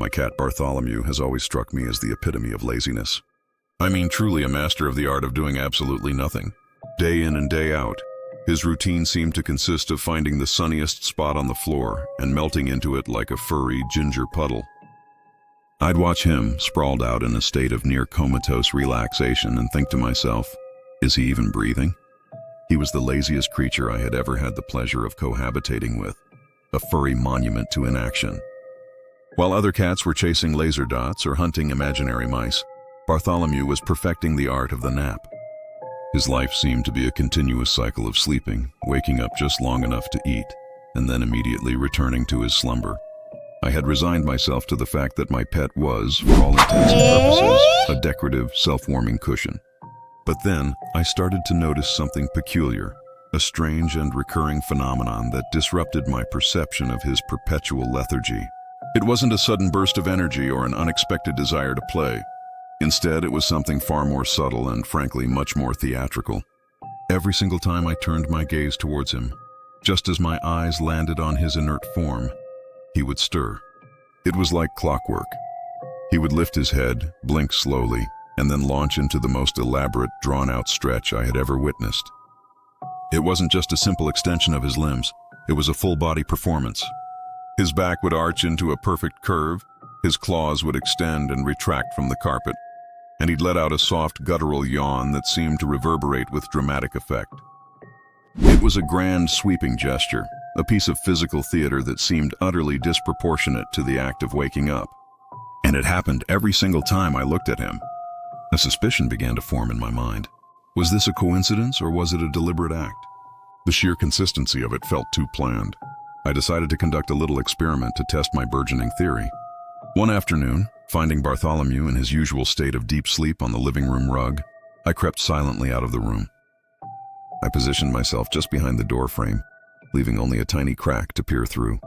My cat Bartholomew has always struck me as the epitome of laziness. I mean, truly a master of the art of doing absolutely nothing. Day in and day out, his routine seemed to consist of finding the sunniest spot on the floor and melting into it like a furry ginger puddle. I'd watch him, sprawled out in a state of near comatose relaxation, and think to myself, is he even breathing? He was the laziest creature I had ever had the pleasure of cohabitating with, a furry monument to inaction. While other cats were chasing laser dots or hunting imaginary mice, Bartholomew was perfecting the art of the nap. His life seemed to be a continuous cycle of sleeping, waking up just long enough to eat, and then immediately returning to his slumber. I had resigned myself to the fact that my pet was, for all intents and purposes, a decorative, self-warming cushion. But then, I started to notice something peculiar, a strange and recurring phenomenon that disrupted my perception of his perpetual lethargy. It wasn't a sudden burst of energy or an unexpected desire to play. Instead, it was something far more subtle and, frankly, much more theatrical. Every single time I turned my gaze towards him, just as my eyes landed on his inert form, he would stir. It was like clockwork. He would lift his head, blink slowly, and then launch into the most elaborate, drawn-out stretch I had ever witnessed. It wasn't just a simple extension of his limbs, it was a full-body performance. His back would arch into a perfect curve, his claws would extend and retract from the carpet, and he'd let out a soft, guttural yawn that seemed to reverberate with dramatic effect. It was a grand, sweeping gesture, a piece of physical theater that seemed utterly disproportionate to the act of waking up. And it happened every single time I looked at him. A suspicion began to form in my mind. Was this a coincidence or was it a deliberate act? The sheer consistency of it felt too planned. I decided to conduct a little experiment to test my burgeoning theory. One afternoon, finding Bartholomew in his usual state of deep sleep on the living room rug, I crept silently out of the room. I positioned myself just behind the doorframe, leaving only a tiny crack to peer through.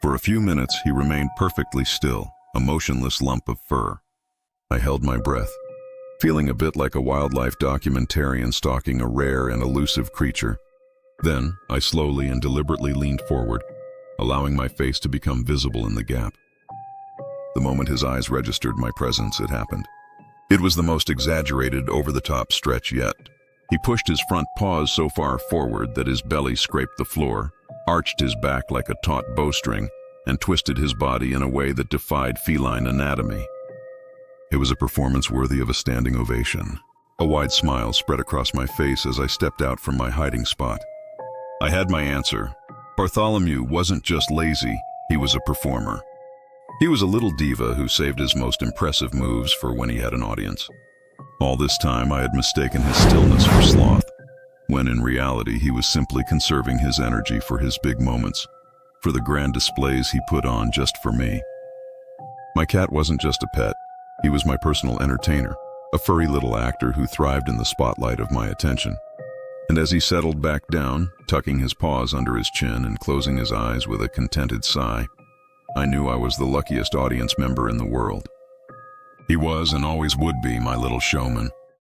For a few minutes, he remained perfectly still, a motionless lump of fur. I held my breath, feeling a bit like a wildlife documentarian stalking a rare and elusive creature. Then, I slowly and deliberately leaned forward, allowing my face to become visible in the gap. The moment his eyes registered my presence, it happened. It was the most exaggerated, over-the-top stretch yet. He pushed his front paws so far forward that his belly scraped the floor, arched his back like a taut bowstring, and twisted his body in a way that defied feline anatomy. It was a performance worthy of a standing ovation. A wide smile spread across my face as I stepped out from my hiding spot. I had my answer. Bartholomew wasn't just lazy, he was a performer. He was a little diva who saved his most impressive moves for when he had an audience. All this time I had mistaken his stillness for sloth, when in reality he was simply conserving his energy for his big moments, for the grand displays he put on just for me. My cat wasn't just a pet, he was my personal entertainer, a furry little actor who thrived in the spotlight of my attention. And as he settled back down, tucking his paws under his chin and closing his eyes with a contented sigh, I knew I was the luckiest audience member in the world. He was and always would be my little showman,